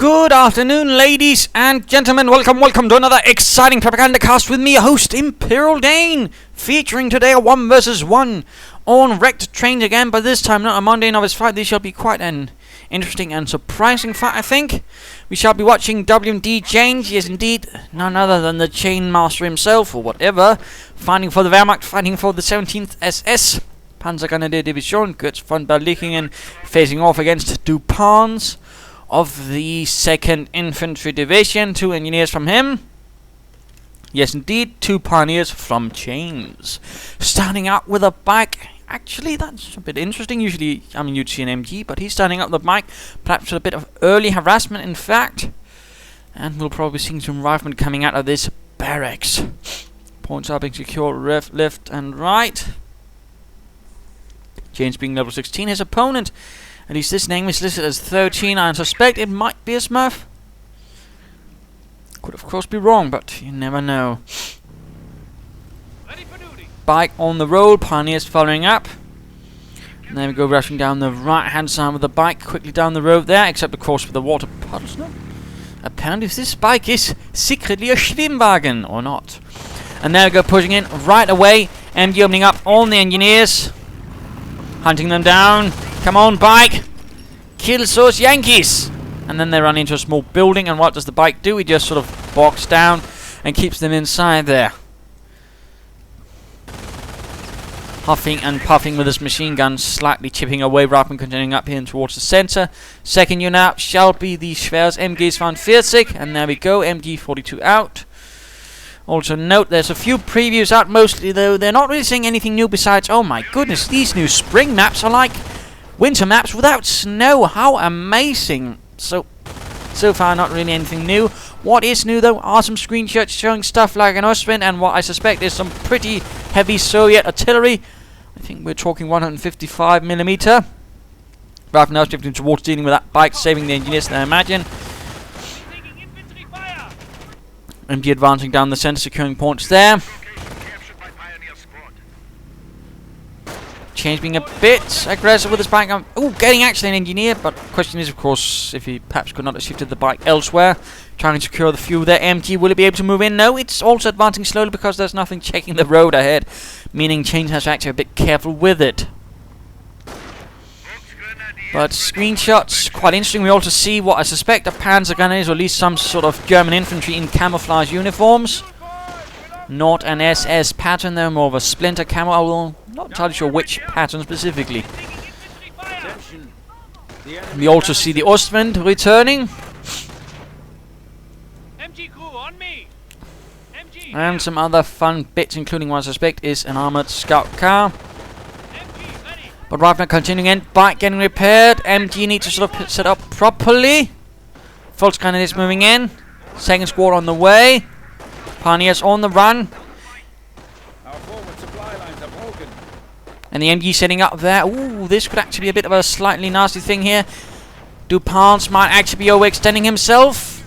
Good afternoon, ladies and gentlemen. Welcome to another exciting Propagandacast with me, your host, Imperial Dane. Featuring today a 1 vs 1 on wrecked trains again, but this time not a Monday novice fight. This shall be quite an interesting and surprising fight, I think. We shall be watching WMDChains, yes indeed, none other than the Chain Master himself, or whatever, fighting for the Wehrmacht, fighting for the 17th SS. Panzergrenadier Division, Kurz von Berlichingen, facing off against Dupans of the 2nd Infantry Division. 2 engineers from him. Yes, indeed, 2 pioneers from Chains. Starting out with a bike. Actually, that's a bit interesting. Usually, you'd see an MG, but he's starting out with a bike. Perhaps with a bit of early harassment, in fact. And we'll probably see some riflemen coming out of this barracks. Points are being secured left and right. Chains being level 16. His opponent, at least this name is listed as 13. I suspect it might be a Smurf. Could of course be wrong, but you never know. Bike on the road, pioneers following up. And there we go, rushing down the right hand side with the bike, quickly down the road there, except of course for the water puddles. No. Apparently this bike is secretly a Schwimmwagen, or not. And there we go, pushing in right away. MG opening up on the engineers. Hunting them down. Come on, bike! Kill those Yankees! And then they run into a small building, and what does the bike do? It just sort of bogs down and keeps them inside there. Huffing and puffing with his machine gun, slightly chipping away, rather than continuing up here towards the center. Second unit out shall be the Schwers MGs 45, and there we go, MG 42 out. Also note, there's a few previews out, mostly though they're not really saying anything new besides, oh my goodness, these new spring maps are like winter maps without snow. How amazing. So far not really anything new. What is new though are some screenshots showing stuff like an Ostwind and what I suspect is some pretty heavy Soviet artillery. I think we're talking 155mm. Right now shifting towards dealing with that bike, saving the engineers, I imagine. MG advancing down the center, securing points there. Chains being a bit aggressive with his bike. Getting actually an engineer, but the question is, of course, if he perhaps could not have shifted the bike elsewhere. Trying to secure the fuel there. MG, will it be able to move in? No, it's also advancing slowly because there's nothing checking the road ahead. Meaning Chains has to actually be a bit careful with it. But screenshots, quite interesting. We also see what I suspect are Panzergrenadiers, or at least some sort of German infantry in camouflage uniforms. Not an SS pattern, though, more of a splinter camo. I'm not entirely sure which pattern specifically. We also see the Ostwind returning. And some other fun bits, including what I suspect is an armored scout car. But right now continuing in, bike getting repaired. MG needs to sort of set up properly. Volksgrenadiers moving in. Second squad on the way. Pioneers on the run. Our forward supply lines are broken. And the MG setting up there. Ooh, this could actually be a bit of a slightly nasty thing here. Dupans might actually be overextending himself.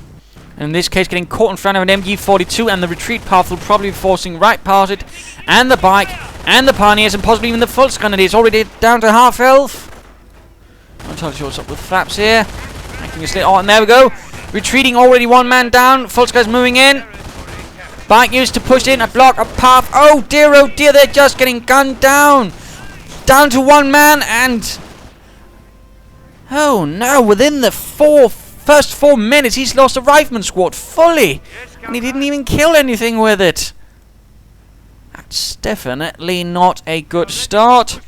And in this case, getting caught in front of an MG 42, and the retreat path will probably be forcing right past it. And the bike, and the pioneers, and possibly even the Volksgrenadiers already down to half health. I'm not entirely sure what's up with Flaps here. And there we go. Retreating, already one man down. Volksgrenadiers moving in. Bike used to push in a block, a path. Oh dear, they're just getting gunned down. Down to one man, and oh no, within the first 4 minutes he's lost a rifleman squad fully. And he didn't even kill anything with it. That's definitely not a good start.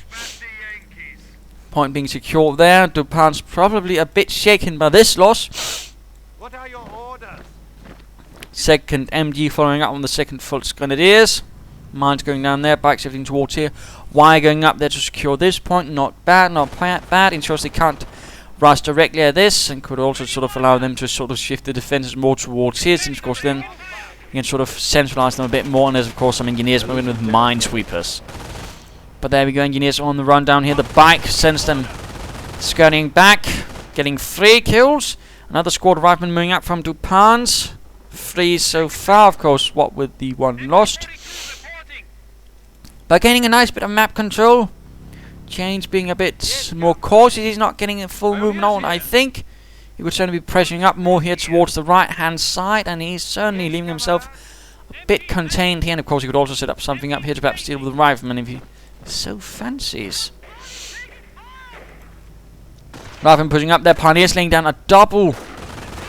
Point being secured there. Dupans probably a bit shaken by this loss. What are your orders? Second MG following up on the second Volksgrenadiers. Mines going down there, bike shifting towards here. Wire going up there to secure this point. Not bad, not bad. Ensures they can't rush directly at this, and could also sort of allow them to sort of shift the defenses more towards here, since of course then you can sort of centralize them a bit more. And there's of course some engineers moving with minesweepers. But there we go, engineers on the run down here. The bike sends them skirting back, getting 3 kills. Another squad of riflemen moving up from Dupans. 3 so far, of course, what with the 1 lost. But gaining a nice bit of map control. Chains being a bit more cautious. He's not getting a full movement on, I think. He would certainly be pressuring up more here towards the right-hand side, and he's certainly leaving himself a bit contained here. And of course, he could also set up something up here to perhaps deal with the rifleman if he so fancies. Rifleman pushing up there. Pioneers laying down a double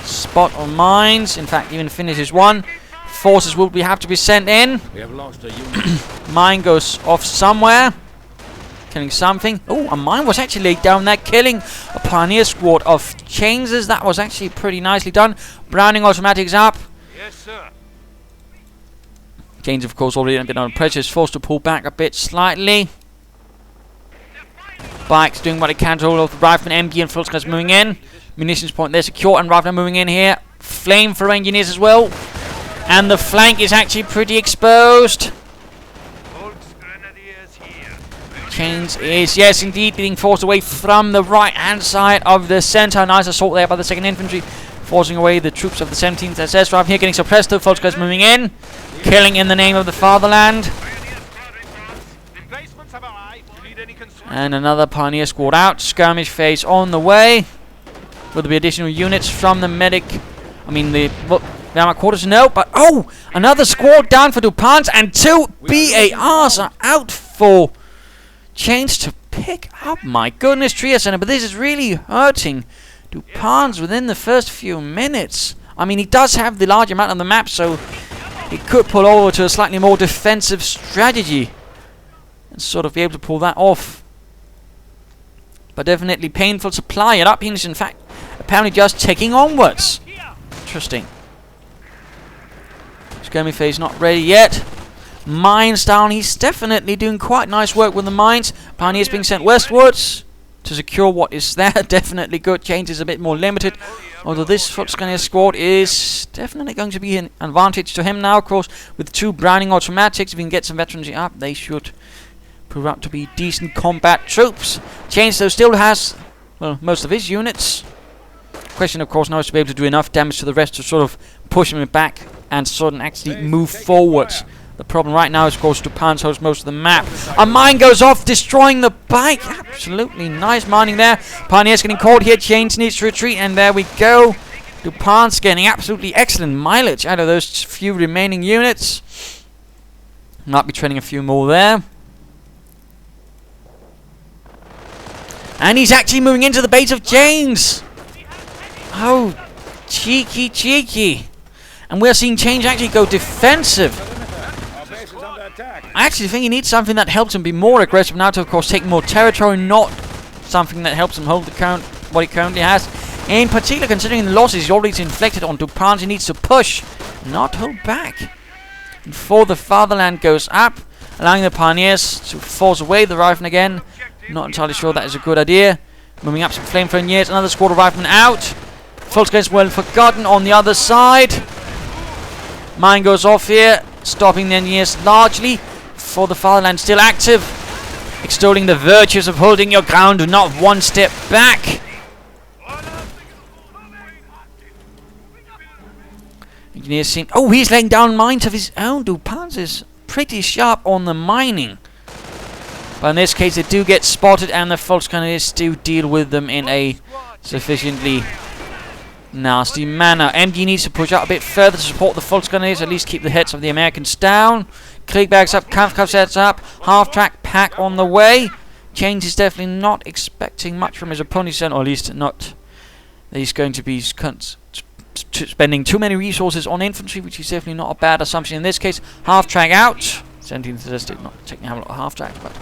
spot on mines. In fact, even finishes one. Forces will have to be sent in. We have lost a unit. Mine goes off somewhere. Killing something. Oh, a mine was actually laid down there, killing a pioneer squad of chains. That was actually pretty nicely done. Browning automatics up. Yes, sir. Chains, of course, already a bit under pressure. Is forced to pull back a bit slightly. Bikes doing what it can to hold off the rifleman. MG and Fultzguns moving in. Munitions point there secure, and rifleman moving in here. Flamethrower engineers as well. And the flank is actually pretty exposed. Chains is, yes, indeed, being forced away from the right-hand side of the centre. Nice assault there by the 2nd Infantry, forcing away the troops of the 17th SS. Right here getting suppressed, though. Fultzguns moving in. Killing in the name of the fatherland. And another pioneer squad out. Skirmish phase on the way. Will there be additional units from the medic? I mean, the armor quarters? No, but oh! Another squad down for Dupans, and 2 BARs are out for Chains to pick up. My goodness, Tria Center, but this is really hurting Dupans within the first few minutes. I mean, he does have the large amount on the map, so he could pull over to a slightly more defensive strategy and sort of be able to pull that off. But definitely painful to supply it up. He's in fact apparently just ticking onwards. Interesting. Skirmish phase not ready yet. Mines down. He's definitely doing quite nice work with the mines. Pioneers being sent westwards to secure what is there. Definitely good. Change is a bit more limited. Although this Fultzguns squad is definitely going to be an advantage to him now, of course, with 2 Browning automatics. If we can get some veterans up, they should prove out to be decent combat troops. Chains, though, still has, well, most of his units. Question, of course, now is to be able to do enough damage to the rest to sort of push him back and sort of actually move forwards. The problem right now is, of course, Dupans host most of the map. A mine goes off, destroying the bike. Absolutely nice mining there. Pioneers getting caught here. Chains needs to retreat, and there we go. Dupans getting absolutely excellent mileage out of those few remaining units. Might be training a few more there. And he's actually moving into the base of Chains. Oh, cheeky, cheeky. And we're seeing Chains actually go defensive. I actually think he needs something that helps him be more aggressive now to, of course, take more territory, not something that helps him hold the what he currently has. In particular, considering the losses he's already inflicted on Dupans, he needs to push, not hold back. Before the fatherland goes up, allowing the pioneers to force away the rifleman again. Not entirely sure that is a good idea. Moving up some flamethrower engineers, another squad of riflemen out. Fultzguns well forgotten on the other side. Mine goes off here, stopping the engineers largely. For the fatherland still active, extolling the virtues of holding your ground, do not one step back. Engineers seem, oh, he's laying down mines of his own. Dupans is pretty sharp on the mining, but in this case they do get spotted, and the Fultzguns do deal with them in a sufficiently nasty manner. MG needs to push out a bit further to support the Fultzguns, at least keep the heads of the Americans down. Kriegberg's up, Kampfkraft sets up, half-track pack on the way. Chains is definitely not expecting much from his opponent, or at least not that he's going to be spending too many resources on infantry, which is definitely not a bad assumption in this case. Half-track out. 17th Statistic not taking a lot of half-track, but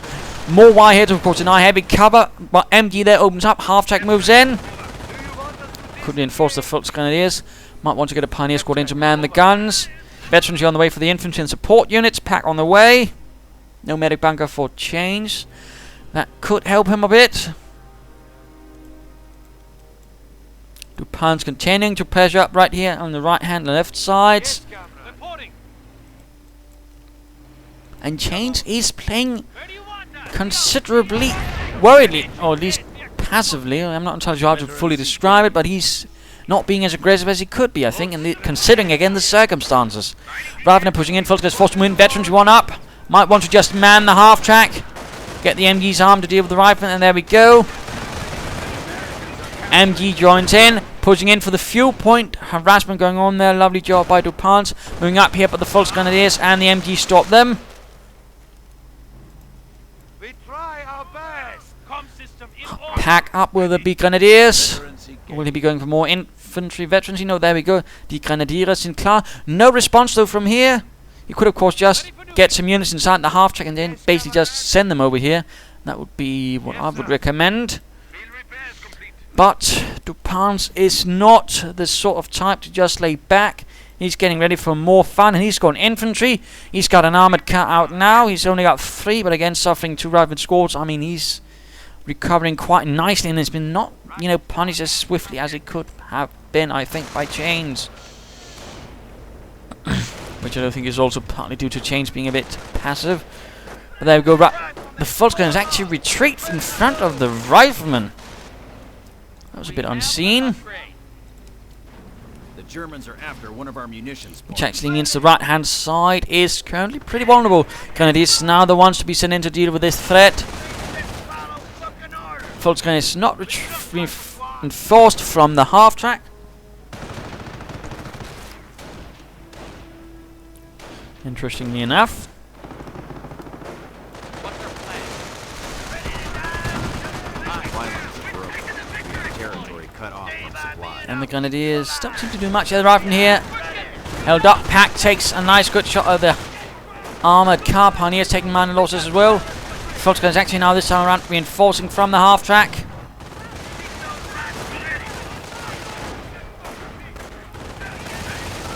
more wire here to, of course, deny heavy cover. But MG there opens up, half-track moves in. Could reinforce the Fultzguns. Might want to get a pioneer squad in to man the guns. Veterans on the way for the infantry and support units. Pack on the way. No medic bunker for Chains. That could help him a bit. Dupans continuing to pressure up right here on the right hand and left sides. And Chains is playing considerably worriedly, or at least passively. I'm not entirely sure how to fully describe it, but he's not being as aggressive as he could be, I think, and considering again the circumstances. Ravner pushing in, Fultzguns forced to win, veterans one up. Might want to just man the half track, get the MG's arm to deal with the rifleman, and there we go. MG joins in, Pushing in for the fuel point. Harassment going on there. Lovely job by Dupans. Moving up here, but the Volksgrenadiers and the MG stop them. We try our best. System in order. Pack up with the big Grenadiers. Will he be going for more infantry veterans? No, there we go. Die Grenadiere sind klar. No response though from here. You could of course just get some units inside the half track and then basically just send them over here. That would be what I would recommend. But Dupans is not the sort of type to just lay back. He's getting ready for more fun, and he's got infantry. He's got an armoured car out now. He's only got 3, but again suffering 2 rifle scores. I mean, he's recovering quite nicely and has been not, punished as swiftly as it could have been, I think, by Chains. Which I don't think is also partly due to Chains being a bit passive. But there we go. The Volksgrenadiers actually retreat in front of the riflemen. That was a bit unseen. The Germans are after one of our munitions. Which actually means the right-hand side is currently pretty vulnerable. Grenadiers now the ones to be sent in to deal with this threat. Volksgrenadiers not reinforced from the half-track. Interestingly enough. And the Grenadiers don't seem to do much other right from here. Held up. Pack takes a nice good shot of the armoured car. Pioneers taking minor losses as well. Volksgrenadiers actually now this time around reinforcing from the half track.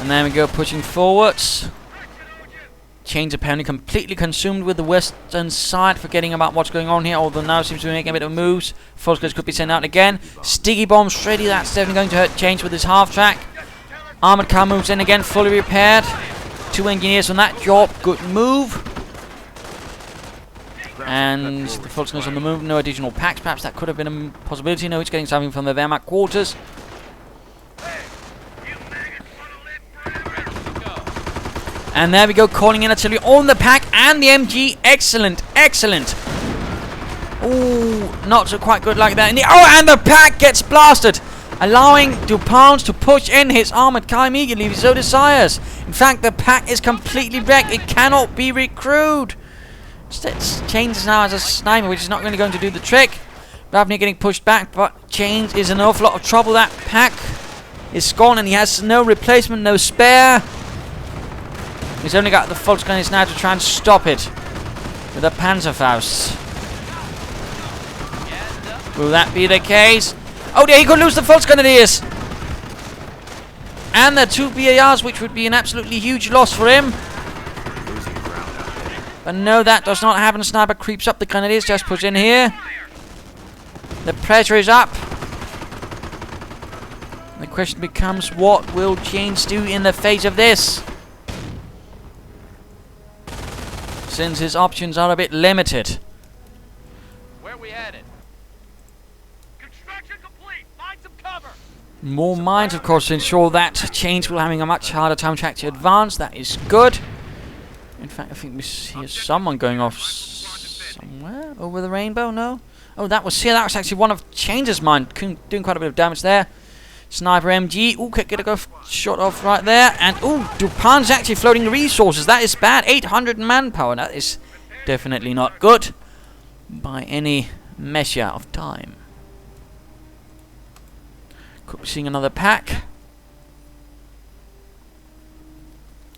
And there we go, pushing forwards. Chains apparently completely consumed with the western side, forgetting about what's going on here, although now seems to be making a bit of moves. Volksgrenadiers could be sent out again. Sticky bombs ready, that's definitely going to hurt Chains with his half track. Armoured car moves in again, fully repaired. 2 engineers on that job, good move. And the Volksgrenadiers on the move, no additional packs, perhaps that could have been a possibility. No, he's getting something from the Wehrmacht quarters. And there we go, calling in artillery on the pack and the MG. Excellent, excellent. Ooh, not so quite good like that. And the pack gets blasted, allowing Dupans to push in his armoured car immediately if he so desires. In fact, the pack is completely wrecked. It cannot be recruited. Chains now as a sniper, which is not really going to do the trick. Ravney getting pushed back, but Chains is in an awful lot of trouble. That pack is gone and he has no replacement, no spare. He's only got the Volksgrenadiers now to try and stop it with the Panzerfausts. Will that be the case? Oh dear, he could lose the Volksgrenadiers! And the 2 BARs, which would be an absolutely huge loss for him. But no, that does not happen. Sniper creeps up. The Grenadiers just push in here. The pressure is up. The question becomes, what will Chains do in the face of this? Since his options are a bit limited. Where we headed? Construction complete. Find some cover. More mines, of course, to ensure that Chains will having a much harder time to actually advance. That is good. In fact, I think we see someone going off somewhere over the rainbow. No. Oh, that was here. That was actually one of Chains' mine, doing quite a bit of damage there. Sniper MG. Ooh, get a go shot off right there. And ooh, Dupans actually floating resources. That is bad. 800 manpower. That is definitely not good by any measure of time. Could be seeing another pack.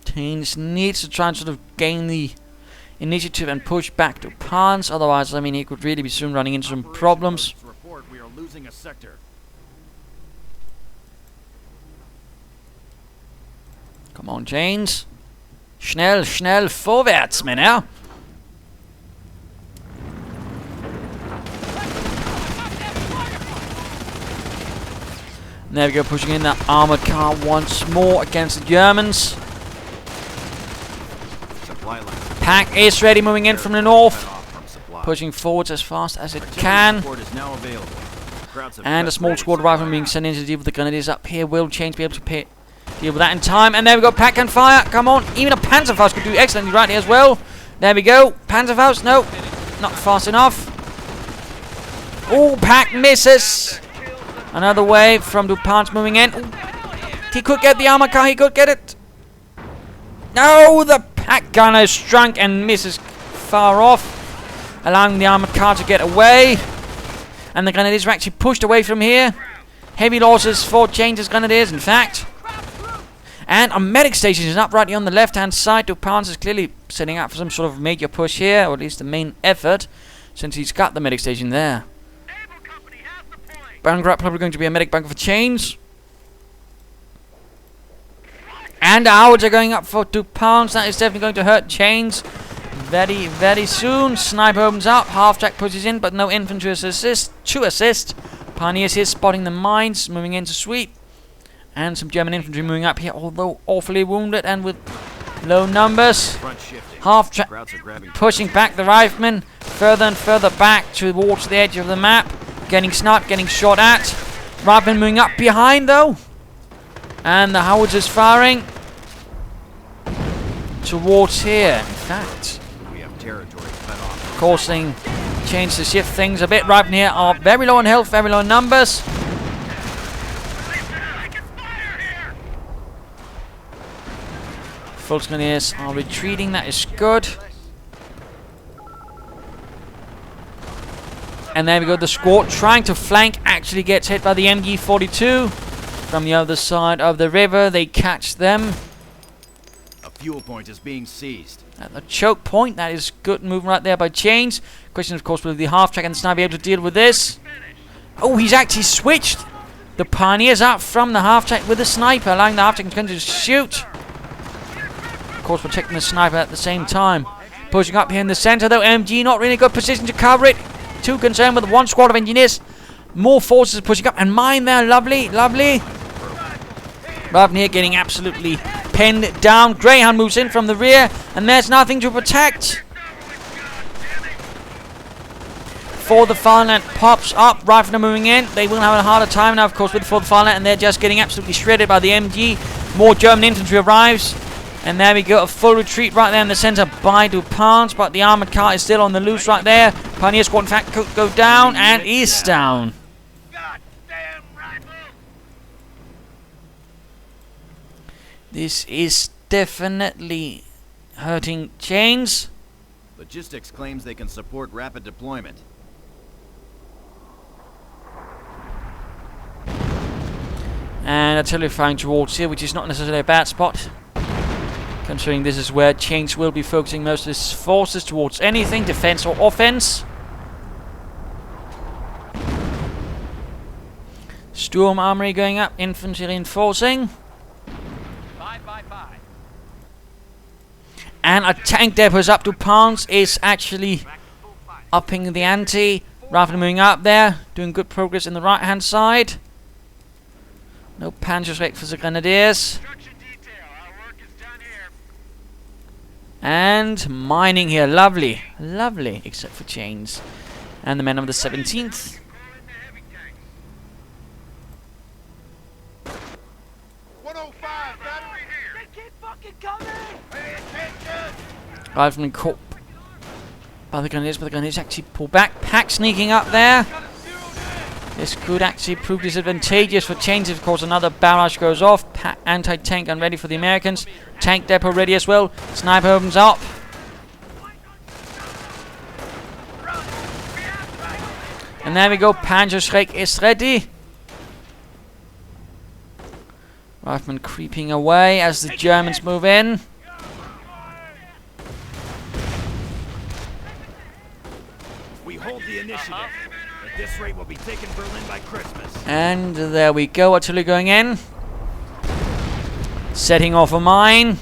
Chains needs to try and sort of gain the initiative and push back Dupans. Otherwise, I mean, he could really be soon running into some problems. We are losing a sector. Come on, Chains. Schnell, schnell, vorwärts, Männer. There we go, pushing in that armoured car once more against the Germans. Pack is ready, moving in from the north. Pushing forwards as fast as it can. And a small squad of riflemen being sent in to deal with the Grenadiers up here. Will Chains be able to deal with that in time? And there we go, pack and fire. Come on, even a Panzerfaust could do excellently right here as well. There we go, Panzerfaust, no, not fast enough. Oh, pack misses. Another wave from Dupans moving in. Ooh. He could get the armored car. He could get it. No, the pack gunner is drunk and misses far off, allowing the armored car to get away. And the grenadiers are actually pushed away from here. Heavy losses for Chains' grenadiers, in fact. And a medic station is up right on the left-hand side. Dupans is clearly setting up for some sort of major push here, or at least the main effort, since he's got the medic station there. Bunker up, probably going to be a medic bunker for Chains. And the Howards are going up for £2. That is definitely going to hurt Chains very, very soon. Sniper opens up. Half-track pushes in, but no infantry to assist. Pioneers here spotting the mines, moving in to sweep. And some German infantry moving up here, although awfully wounded and with low numbers. Half-track pushing back the riflemen further and further back towards the edge of the map. Getting sniped, getting shot at. Riflemen moving up behind, though. And the howitzers firing towards here. In fact, We have territory cut off. causing Chains to shift things a bit. Riflemen here are very low on health, very low on numbers. Volksgrenadiers are retreating. That is good. And there we go. The squad trying to flank actually gets hit by the MG42 from the other side of the river. They catch them A fuel point is being seized. at the choke point. That is good movement right there by Chains. Question, of course, will the half-track and the sniper be able to deal with this? Oh, he's actually switched the Pioneers out from the half-track with the sniper, allowing the half-track to continue to shoot. Of course, protecting the sniper at the same time. Pushing up here in the center, though. MG not really good position to cover it. Too concerned with one squad of engineers. More forces pushing up, and mine there. Lovely, lovely. Raven here getting absolutely pinned down. Greyhound moves in from the rear, and there's nothing to protect. For the Fatherland pops up. Riflemen moving in. They will have a harder time now, of course, with For the Fatherland, and they're just getting absolutely shredded by the MG. More German infantry arrives. And there we go, a full retreat right there in the center by Dupans, but the armored car is still on the loose right there. Pioneer squad, in fact, could go down, and is down. Goddamn rifle! This is definitely hurting Chains. Logistics claims they can support rapid deployment. And artillery firing towards here, which is not necessarily a bad spot, considering this is where Chains will be focusing most of his forces towards anything, defense or offense. Storm armory going up, infantry reinforcing. Bye. And a tank depot is up. Dupans is actually upping the ante. Riflemen moving up there, doing good progress in the right hand side. No Panzerschreck for the Grenadiers. Construction detail. Our work is done here. And mining here, lovely, lovely, except for Chains and the men of the 17th. 105, battery here. They keep fucking coming. Pay attention. Riflemen caught by the Grenadiers, but the Grenadiers actually pull back. Pack sneaking up there. This could actually prove disadvantageous for Chains. Of course, another barrage goes off. Anti-tank gun ready for the Americans. Tank depot ready as well. Sniper opens up. And there we go. Panzerschreck is ready. Riflemen creeping away as the Germans move in. We hold the initiative. At this rate, we'll be taking Berlin by Christmas. And there we go. Artillery going in. Setting off a mine.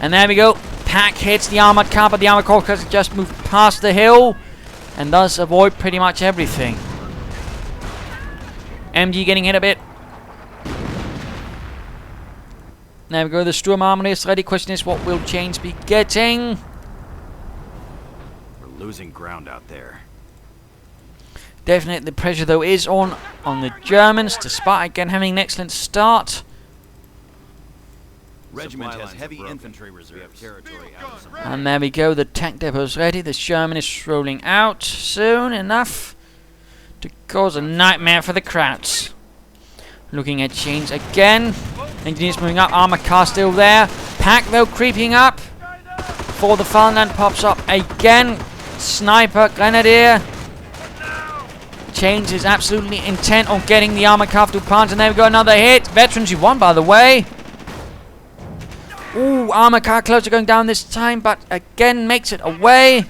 And there we go. Pack hits the armored car, but the armored car has just moved past the hill and thus avoid pretty much everything. MG getting hit a bit. There we go. The Sturm armory is ready. Question is, what will Chains be getting? We're losing ground out there. Definitely the pressure though is on the Germans, despite again having an excellent start. Regiment has heavy infantry reserves. Territory out of And there we go, the tank depot's ready. The Sherman is rolling out soon enough to cause a nightmare for the Krauts. Looking at Chains again. Engineers moving up, armor car still there. Pack though creeping up. Before the farmland pops up again. Sniper, grenadier. Chains is absolutely intent on getting the armor car to Dupans, and there we go, another hit. Veterans, you won, by the way. Ooh, armor car closer going down this time, but again makes it away.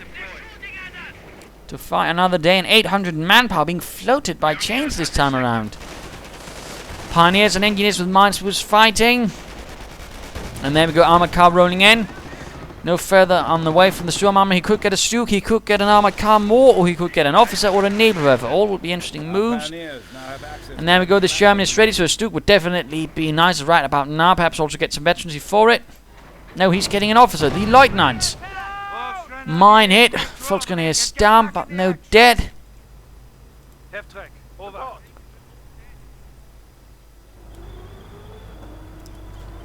To fight another day, and 800 manpower being floated by Chains this time around. Pioneers and engineers with mines was fighting. And there we go, armor car rolling in. No further on the way from the storm armor. He could get a Stuke, he could get an armored car more, or he could get an officer or a Nebelwerfer. All would be interesting moves. And there we go, the Sherman is ready, so a Stuke would definitely be nice right about now. Perhaps also get some veterancy for it. No, he's getting an officer, the Lieutenant. Mine hit. Volksgrenadier is down, but no dead.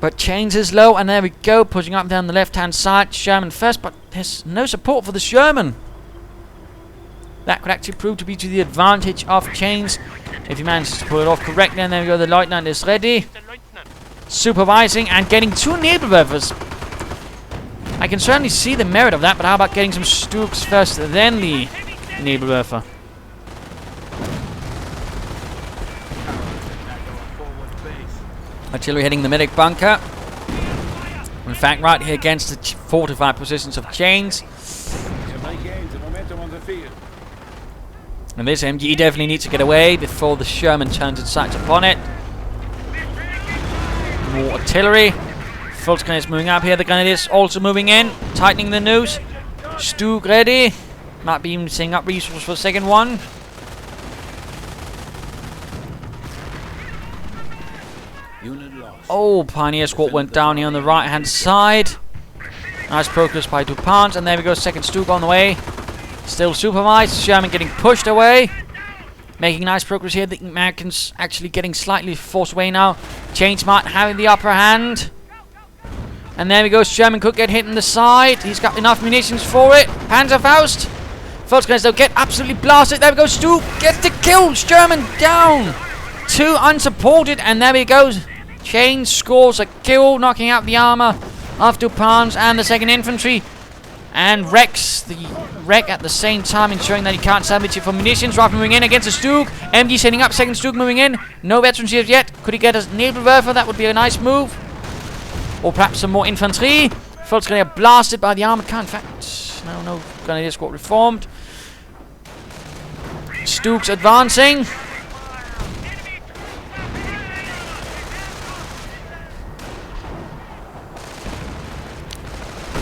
But Chains is low, and there we go, pushing up down the left-hand side. Sherman first, but there's no support for the Sherman. That could actually prove to be to the advantage of Chains if he manages to pull it off correctly. And there we go, the Lieutenant is ready. Supervising and getting 2 Nebelwerfers. I can certainly see the merit of that, but how about getting some Stukes first, then the Nebelwerfer? Artillery hitting the medic bunker. In fact, right here against the fortified positions of Chains. And this MG definitely needs to get away before the Sherman turns its sights upon it. More artillery. Volksgrenadier is moving up here. The Grenadiers also moving in, tightening the noose. Stuke ready. Might be even setting up resources for the second one. Oh, Pioneer Squad went down here on the right hand side. Nice progress by Dupans, and there we go, second Stuke on the way. Still supervised. Sherman getting pushed away. Making nice progress here. The Americans actually getting slightly forced away now. Chains might having the upper hand. And there we go, Sherman could get hit in the side. He's got enough munitions for it. Panzerfaust. Volksgrenadiers though get absolutely blasted. There we go, Stuke gets the kill. Sherman down. 2 unsupported, and there we go. Chains scores a kill, knocking out the armor of Dupans and the 2nd Infantry. And wrecks the wreck at the same time, ensuring that he can't salvage it for munitions. Rifle moving in against a Stuke. MG setting up, 2nd Stuke moving in. No veterans here yet. Could he get a Nebelwerfer? That would be a nice move. Or perhaps some more infantry. Volksgrenadier blasted by the armored car. In fact, no Grenadier Squad reformed. Stukes advancing.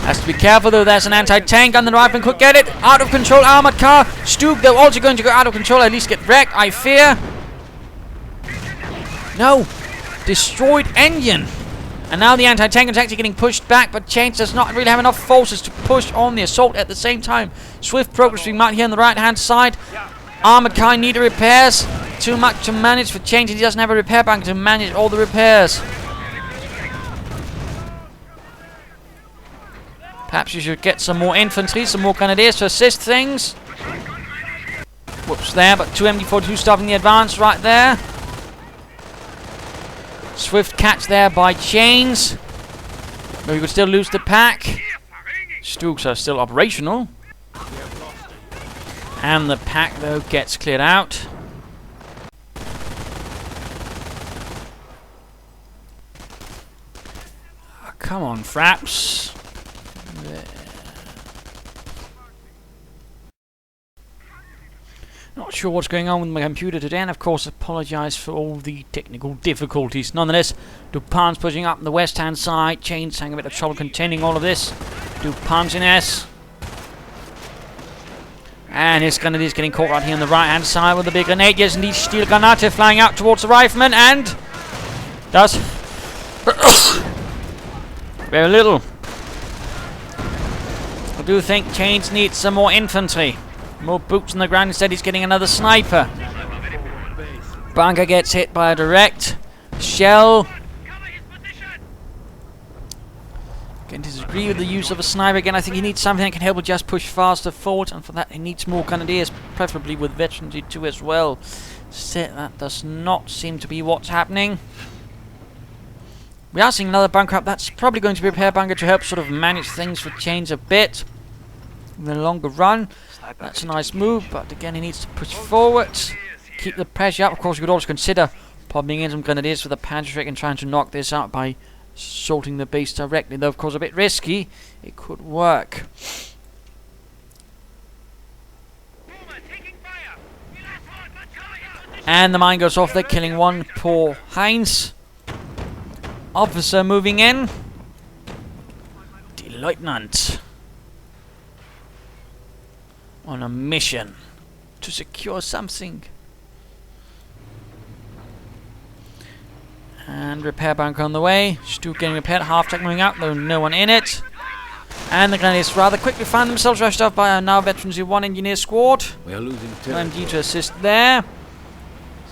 Has to be careful though, there's an anti-tank on the rifle, could get it. Out of control armored car. Stuke though also going to go out of control, at least get wrecked, I fear. No. Destroyed engine. And now the anti-tank is actually getting pushed back, but Chains does not really have enough forces to push on the assault at the same time. Swift progress being marked here on the right hand side. Armored car need repairs. Too much to manage for Chains, and he doesn't have a repair bank to manage all the repairs. Perhaps you should get some more infantry, some more Grenadiers to assist things. Whoops there, but 2 MD-42 stopping the advance right there. Swift catch there by Chains. But we could still lose the pack. Stukes are still operational. And the pack though gets cleared out. Oh, come on, Fraps. Not sure what's going on with my computer today, and of course apologise for all the technical difficulties. Nonetheless, Dupans pushing up on the west hand side. Chains having a bit of trouble containing all of this. Dupans in S. And his Grenadiers getting caught right here on the right hand side with the big grenade. Yes, indeed, Steel Granate flying out towards the rifleman, and does very little. I do think Chains needs some more infantry. More boots on the ground. Instead he's getting another sniper. Bunker gets hit by a direct shell. agree with the use of a sniper again. I think he needs something that can help him just push faster forward, and for that he needs more grenadiers, preferably with veterancy too as well. Still, that does not seem to be what's happening. We are seeing another bunker up. That's probably going to be a repair bunker to help sort of manage things for Chains a bit in the longer run. That's a nice move, but again he needs to push forward, keep the pressure up. Of course, you could also consider popping in some grenadiers for the Patrick and trying to knock this out by assaulting the base directly, though of course a bit risky. It could work. And the mine goes off there, killing one poor Heinz. Officer moving in. The Lieutenant. On a mission to secure something. And repair bunker on the way. Stu getting repaired. Half track moving out, though no one in it. And the grenadiers rather quickly find themselves rushed off by a now veterans 1 engineer squad. We are losing And you to assist there.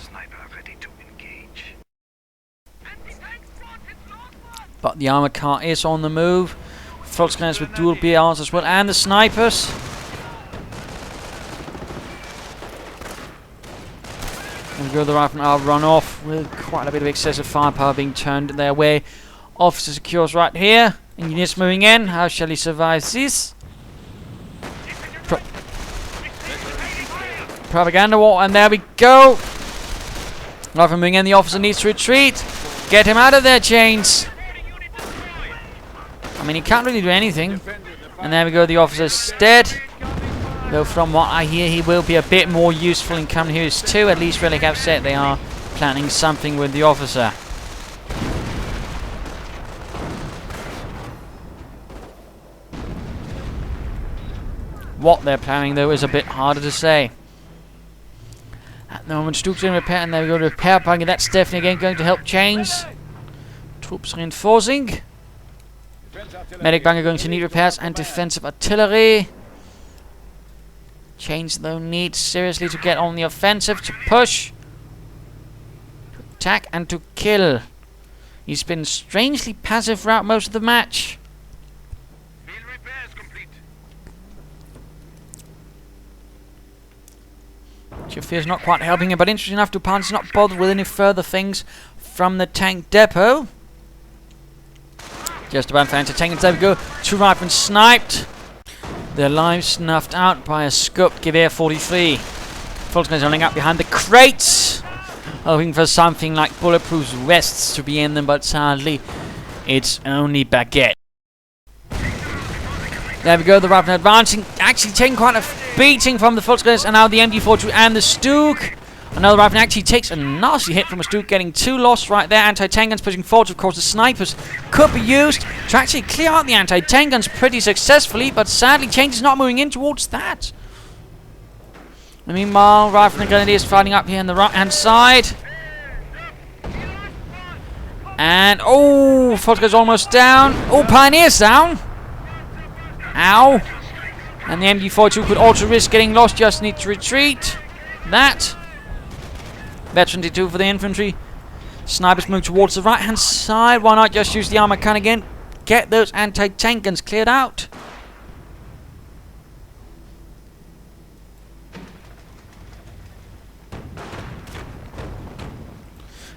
Sniper ready to engage. But the armored car is on the move. Volksgrenadiers with dual BRs as well, and the snipers. And go the riflemen are run off with quite a bit of excessive firepower being turned their way. Officer secures right here. Engineers moving in. How shall he survive this? Propaganda war, and there we go. Rifleman moving in. The officer needs to retreat. Get him out of there, Chains. I mean, he can't really do anything. And there we go. The officer's dead. Though from what I hear, he will be a bit more useful in coming here too. At least Relic have said they are planning something with the officer. What they're planning, though, is a bit harder to say. At the moment, Stuke's in repair, and there we go to repair bunker. That's definitely again going to help Chains. Troops reinforcing. Medic bunker going to need repairs, and defensive artillery. Chains, though, needs seriously to get on the offensive, to push, to attack, and to kill. He's been strangely passive throughout most of the match. Field repairs complete. Shafir's not quite helping him, but interesting enough, Dupans is not bothered with any further things from the tank depot. Just about fancy tank, there we go. 2 riflemen sniped. Their lives snuffed out by a scoped Gewehr 43. Volksgrenadiers running up behind the crates, hoping for something like bulletproof vests to be in them, but sadly, it's only baguette. There we go, the riflemen advancing, actually taking quite a beating from the Volksgrenadiers, and now the MG42 and the Stuke. Another rifleman actually takes a nasty hit from a Stuke, getting 2 lost right there. Anti-tank guns pushing forward. Of course, the snipers could be used to actually clear out the anti-tank guns pretty successfully, but sadly, Chains is not moving in towards that. And meanwhile, rifleman grenadiers fighting up here on the right-hand side. And, oh, Volksgrenadiers almost down. Oh, Pioneer's down. Ow. And the MG42 could also risk getting lost, just need to retreat. That. Veteran 2 for the infantry. Snipers move towards the right hand side. Why not just use the armor cannon again? Get those anti-tank guns cleared out.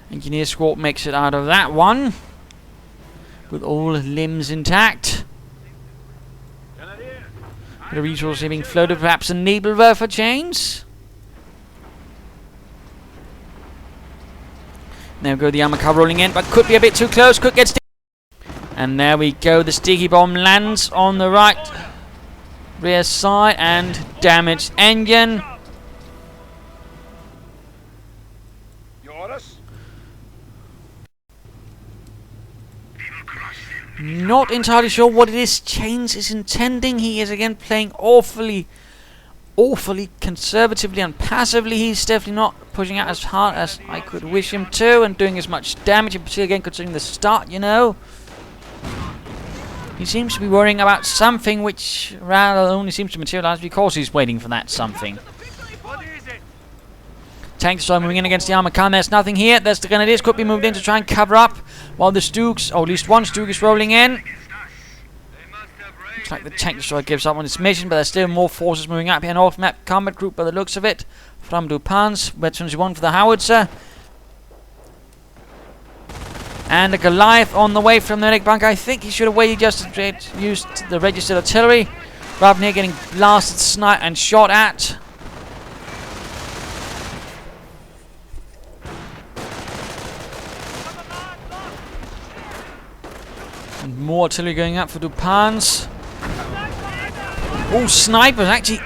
Engineer squad makes it out of that one with all limbs intact. The resources being floated, perhaps a Nebelwerfer for Chains. There we go, the armor car rolling in, but could be a bit too close, could get sticky. And there we go, the sticky bomb lands on the right rear side and damaged engine. Your orders? Not entirely sure what it is Chains is intending. He is again playing awfully conservatively and passively. He's definitely not pushing out as hard as I could wish him to, and doing as much damage, in particular again considering the start, you know. He seems to be worrying about something which rather only seems to materialize because he's waiting for that something. What is it? Tanks are moving in against the armor car. There's nothing here. There's the grenadiers could be moved in to try and cover up, while the Stukes, or at least one Stuke, is rolling in. Looks like the tank destroyer gives up on its mission, but there's still more forces moving up here. An off-map combat group by the looks of it. From Dupans, veterans 1 for the howitzer. And a Goliath on the way from the medic bunker. I think he should have waited just to use the registered artillery, rather than here getting blasted, sniped and shot at. And more artillery going up for Dupans. Oh, snipers actually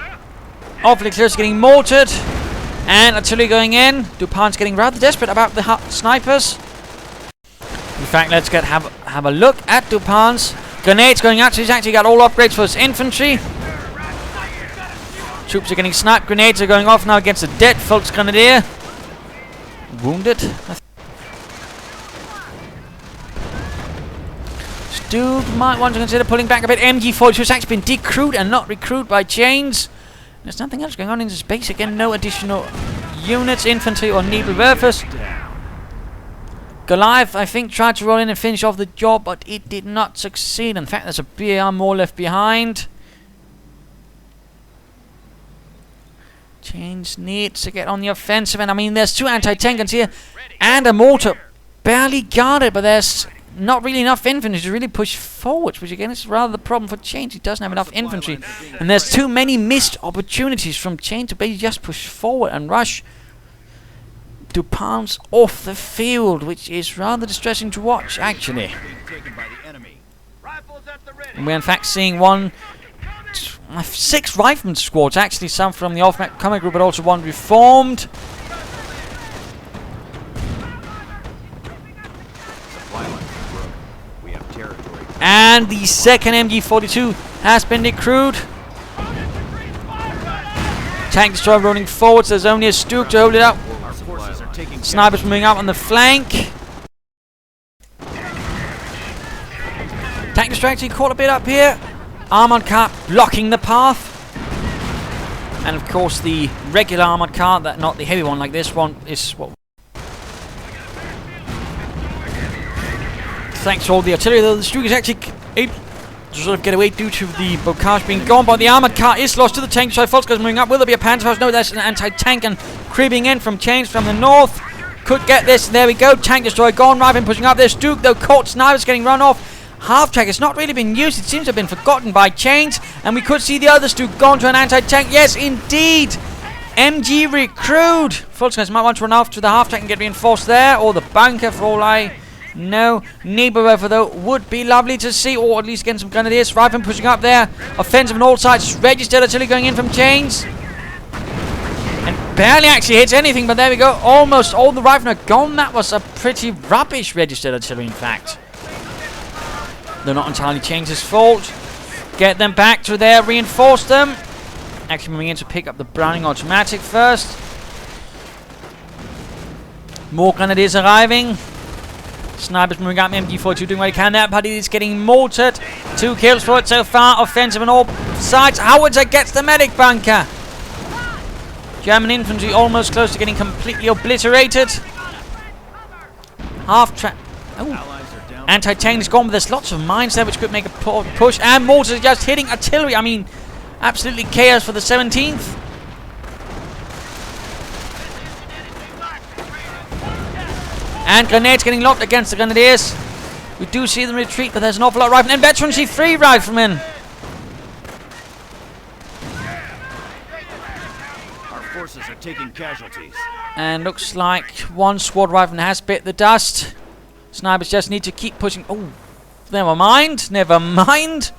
awfully close, getting mortared. And artillery going in. Dupans getting rather desperate about the snipers. In fact, let's have a look at Dupans. Grenades going out, so he's actually got all upgrades for his infantry. Troops are getting sniped. Grenades are going off now against a dead Volksgrenadier. Wounded. Dude might want to consider pulling back a bit. MG42 has actually been decrewed and not recruited by Chains. There's nothing else going on in this base. Again, no additional units, infantry or Nebelwerfers. Goliath, I think, tried to roll in and finish off the job, but it did not succeed. In fact, there's a BAR more left behind. Chains needs to get on the offensive, and I mean, there's 2 anti-tank guns here and a mortar. Barely guarded, but there's not really enough infantry to really push forward, which again is rather the problem for Chains. He doesn't have enough infantry, and there's too many missed opportunities from Chains to basically just push forward and rush Dupans off the field, which is rather distressing to watch, actually. And we're in fact seeing 6 rifleman squads, actually, some from the off-map combat group, but also 1 reformed. And the second MG42 has been decrewed. Tank destroyer rolling forwards. There's only a Stook to hold it up. Snipers moving up on the flank. Tank destroyer actually caught a bit up here. Armored car blocking the path. And of course the regular armored car, that not the heavy one like this one, is what. Thanks to all the artillery, though, the Stook is actually able to sort of get away due to the bocage being gone, but the armored car is lost to the tank. So Volksgrenadier moving up. Will there be a Panzerfaust? No, there's an anti-tank and creeping in from Chains from the north. Could get this. There we go. Tank destroyer gone. Rifleman pushing up. There's Stook, though, caught. Snipers getting run off. Half-track has not really been used. It seems to have been forgotten by Chains. And we could see the other Stook gone to an anti-tank. Yes, indeed. MG recruit. Volksgrenadier might want to run off to the half-track and get reinforced there, or the bunker for all I know. Nebelwerfer, though, would be lovely to see, or at least get some grenadiers. Rifleman pushing up there. Offensive on all sides. Registered artillery going in from Chains. And barely actually hits anything, but there we go. Almost all the riflemen are gone. That was a pretty rubbish registered artillery, in fact. They're not entirely Chains' fault. Get them back to there. Reinforce them. Actually moving in to pick up the Browning automatic first. More grenadiers arriving. Snipers moving up. MG42 doing what he can there, but he is getting mortared. 2 kills for it so far. Offensive on all sides. Howitzer gets the medic bunker. German infantry almost close to getting completely obliterated. Half-track. Oh. Anti-tank is gone, but there's lots of mines there which could make a push. And mortars just hitting artillery. I mean, absolutely chaos for the 17th. And grenades getting locked against the grenadiers. We do see them retreat, but there's an awful lot of riflemen. And veterancy free riflemen. Our forces are taking casualties. And looks like 1 squad rifleman has bit the dust. Snipers just need to keep pushing. Oh, never mind. Never mind.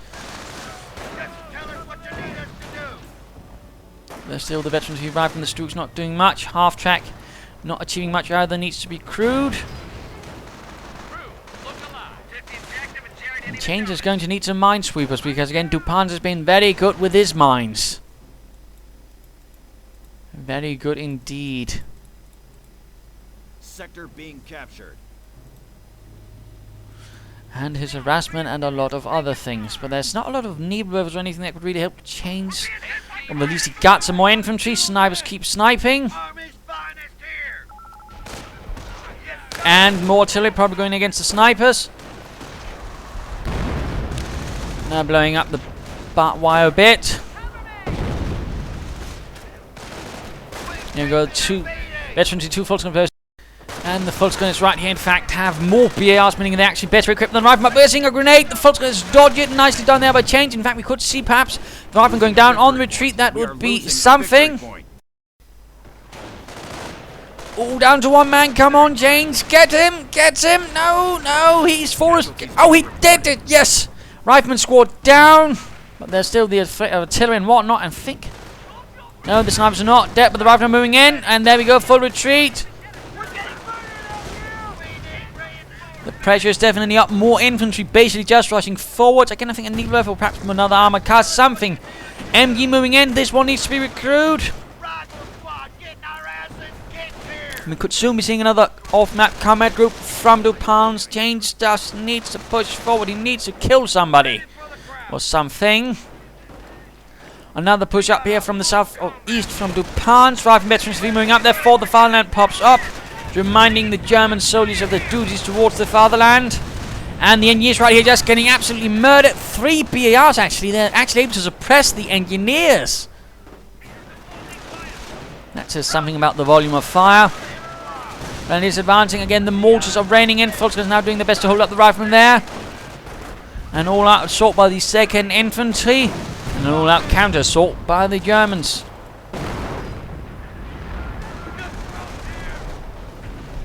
There's still the veterans who arrived from the Stooks not doing much. Half-track not achieving much either. Needs to be crewed. And Chains is going to need some minesweepers because, again, Dupans has been very good with his mines. Very good indeed. Sector being captured. And his harassment and a lot of other things. But there's not a lot of Nebelwerfers or anything that could really help Chains. Or at least he got some more infantry. Snipers keep sniping. And more artillery probably going against the snipers. Now blowing up the barbed wire bit. Here we go, 2 veterans, 2 full screen. And the full screen is right here, in fact, have more BARs, meaning they're actually better equipped than the rifleman. But they're seeing a grenade. The full screen is dodged it. Nicely done there by Chains. In fact, we could see perhaps the rifleman going down on the retreat. That would be something. Oh, down to 1 man. Come on, Chains. Get him. Get him. No, no. He's forced. Oh, he did it. Yes. Rifleman squad down. But there's still the artillery and whatnot. And think. No, the snipers are not dead, but the rifleman moving in. And there we go. Full retreat. The pressure is definitely up. More infantry basically just rushing forwards. Again, I think a needle rifle, perhaps from another armor car, something. MG moving in. This one needs to be recruited. We could soon be seeing another off-map combat group from Dupans. Chains just needs to push forward. He needs to kill somebody or something. Another push up here from the south or east from Dupans. Rifle veterans moving up there for the fatherland pops up, reminding the German soldiers of their duties towards the fatherland. And the engineers right here just getting absolutely murdered. 3 BARs actually. They're actually able to suppress the engineers. That says something about the volume of fire. And he's advancing again. The mortars are raining in. Fulsker is now doing their best to hold up the rifleman there. An all-out assault by the 2nd Infantry. And an all-out counter-assault by the Germans.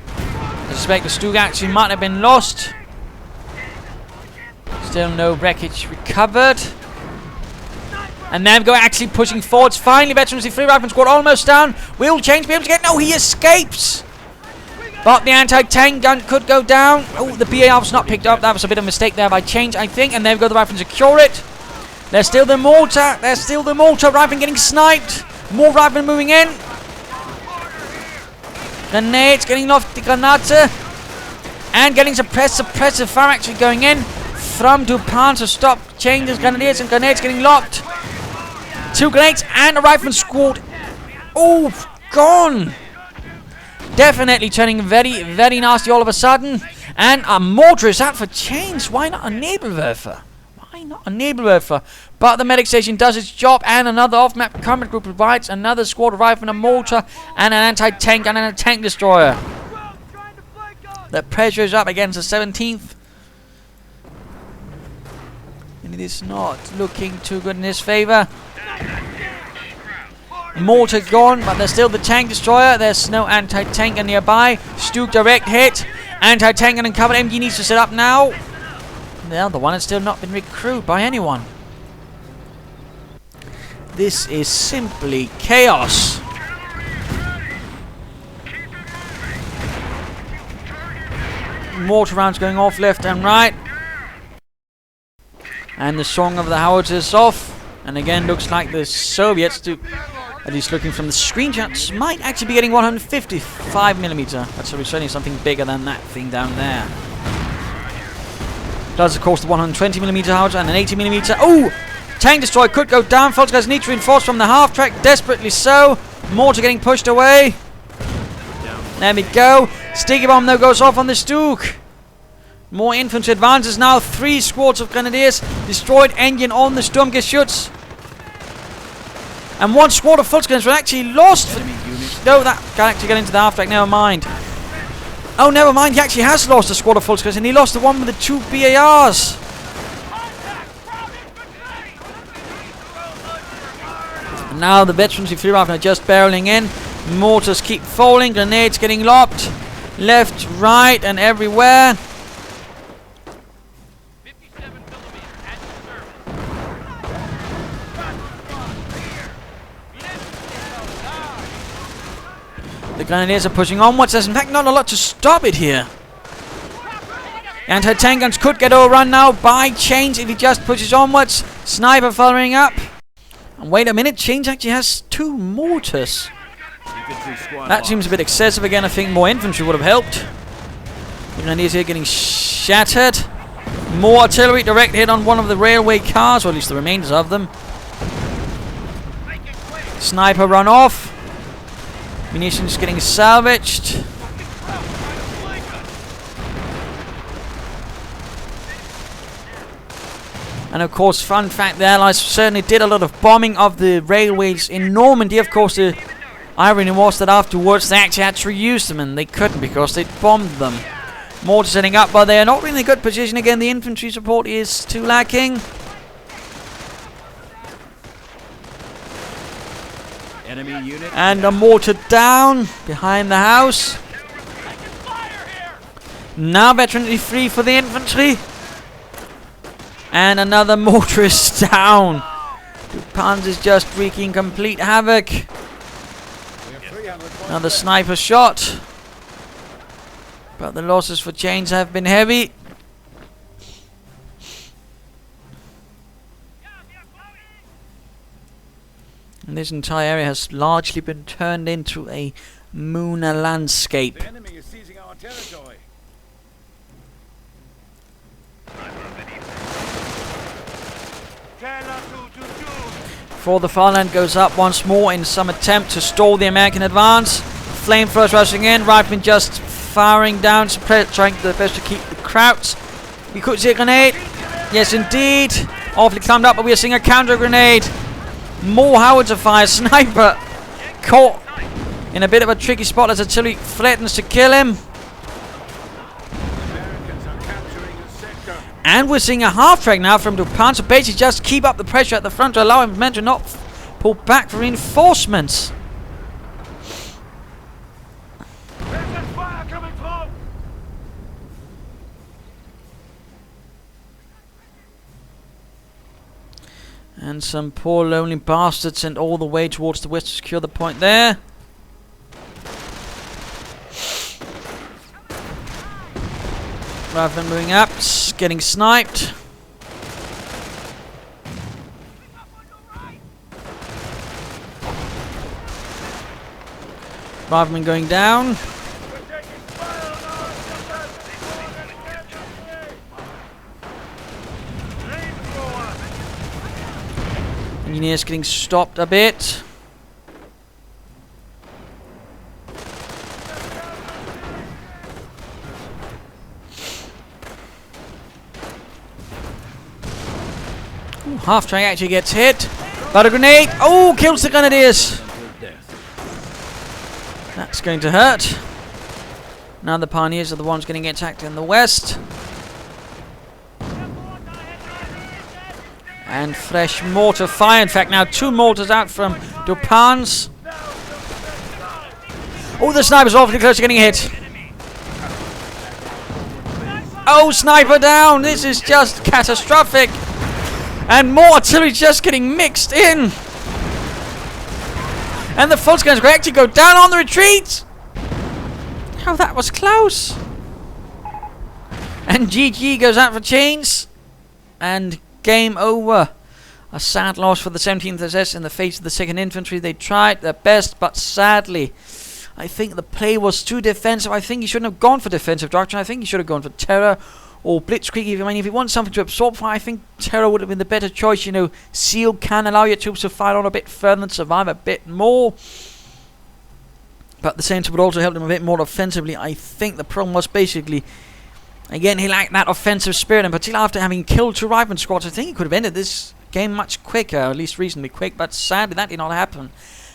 I suspect the Stug actually might have been lost. Still no wreckage recovered. And there we go, actually pushing forwards. Finally, veterans, the 3 rifleman squad almost down. Will Chains be able to get? No, he escapes. But the anti-tank gun could go down. Oh, the BAR was not picked up. That was a bit of a mistake there by Chains, I think. And there we go, the rifleman secure it. There's still the mortar. There's still the mortar. Rifleman getting sniped. More riflemen moving in. Grenades getting off the granate. And getting suppressed. Suppressive fire actually going in from Dupans to stop Chains' grenadiers, and grenades getting locked. 2 grenades and a rifleman squad. Oh, gone. Definitely turning very, very nasty all of a sudden. And a mortar is out for Chains. Why not a Nebelwerfer? Why not a Nebelwerfer? But the medic station does its job, and another off-map combat group provides another squad of riflemen, a mortar, and an anti-tank and a tank destroyer. The pressure is up against the 17th. And it is not looking too good in his favor. Mortar gone, but there's still the tank destroyer. There's no anti-tank nearby. Stug direct hit. Anti-tank and uncovered. MG needs to set up now. The other one has still not been recruited by anyone. This is simply chaos. Mortar rounds going off left and right. And the song of the howitzers is off. And again, looks like the Soviets, at least looking from the screenshots, might actually be getting 155mm. That's certainly something bigger than that thing down there. Does, of course, the 120mm howitzer and an 80mm. Oh! Tank destroyer could go down. Folks need to reinforce from the half track, desperately so. Mortar getting pushed away. There we go. Sticky bomb though goes off on the Stug. More infantry advances now. 3 squads of grenadiers. Destroyed engine on the Sturmgeschütz. And 1 squad of Fullskins were actually lost. No, that can actually get into the half track. Never mind. Oh, never mind. He actually has lost a squad of Fullskins, and he lost the one with the 2 BARs. And now the veterans of riflemen are just barreling in. Mortars keep falling. Grenades getting locked. Left, right, and everywhere. The grenadiers are pushing onwards. There's in fact not a lot to stop it here. Anti-tank guns could get overrun now by Chains if he just pushes onwards. Sniper following up. And wait a minute, Chains actually has 2 mortars. That seems a bit excessive again. I think more infantry would have helped. The grenadiers here getting shattered. More artillery direct hit on one of the railway cars, or at least the remainders of them. Sniper run off. Munitions getting salvaged. And of course, fun fact, the Allies certainly did a lot of bombing of the railways in Normandy. Of course, the irony was that afterwards they actually had to reuse them, and they couldn't because they'd bombed them. Mortars setting up, but they are not really in a good position. Again, the infantry support is too lacking. Enemy unit. And a mortar down behind the house. Now veteran free for the infantry. And another mortar is down. Dupans is just wreaking complete havoc. Another sniper shot. But the losses for Chains have been heavy. And this entire area has largely been turned into a Muna landscape. The enemy is seizing our territory. Before the Fatherland goes up once more in some attempt to stall the American advance. Flamethrowers rushing in, riflemen just firing down, trying their best to keep the Krauts. We could see a grenade. Yes, indeed. Awfully climbed up, but we are seeing a counter grenade. More howitzer fire. Sniper caught in a bit of a tricky spot as artillery threatens to kill him. And we're seeing a half track now from Dupans to basically just keep up the pressure at the front to allow him men to not pull back for reinforcements. Fire coming through. And some poor lonely bastards sent all the way towards the west to secure the point there. Rifleman moving up, getting sniped. Rifleman going down. Engineers getting stopped a bit. Ooh, half track actually gets hit. But a grenade. Oh, kills the grenadiers. That's going to hurt. Now the pioneers are the ones getting attacked in the west. And fresh mortar fire. In fact, now 2 mortars out from Dupans. Oh, the sniper's awfully close to getting hit. Oh, sniper down. This is just catastrophic. And more artillery just getting mixed in. And the Fultz guns will actually go down on the retreat. How that was close. And GG goes out for Chains. And game over. A sad loss for the 17th SS in the face of the 2nd Infantry. They tried their best, but sadly, I think the play was too defensive. I think he shouldn't have gone for defensive doctrine. I think he should have gone for terror or blitzkrieg. I mean, if you want something to absorb fire, I think terror would have been the better choice. You know, SEAL can allow your troops to fight on a bit further and survive a bit more. But at the same time, would also help them a bit more offensively. I think the problem was basically, again, he lacked that offensive spirit, and particularly after having killed 2 rifleman squads, I think he could have ended this game much quicker, or at least reasonably quick, but sadly that did not happen.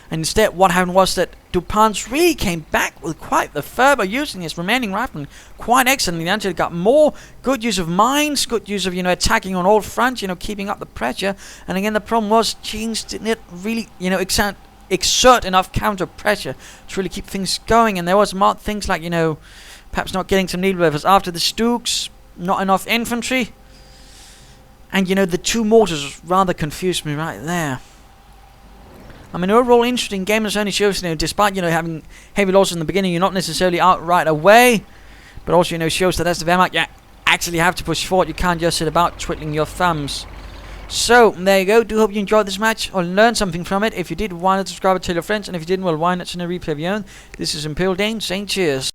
And instead, what happened was that Dupans really came back with quite the fervor, using his remaining riflemen quite excellently until he got more good use of mines, good use of, you know, attacking on all fronts, you know, keeping up the pressure. And again, the problem was Chains didn't really, you know, exert enough counter pressure to really keep things going. And there was things like, you know, perhaps not getting some needle movers after the Stooks, not enough infantry. And, you know, the 2 mortars rather confused me right there. I mean, overall interesting game. This only shows, you know, despite, you know, having heavy losses in the beginning, you're not necessarily out right away. But also, you know, shows that as the Wehrmacht, you actually have to push forward. You can't just sit about twiddling your thumbs. So, there you go. Do hope you enjoyed this match or learned something from it. If you did, why not subscribe and tell your friends? And if you didn't, well, why not send a replay of your own? This is Imperial Dane saying cheers.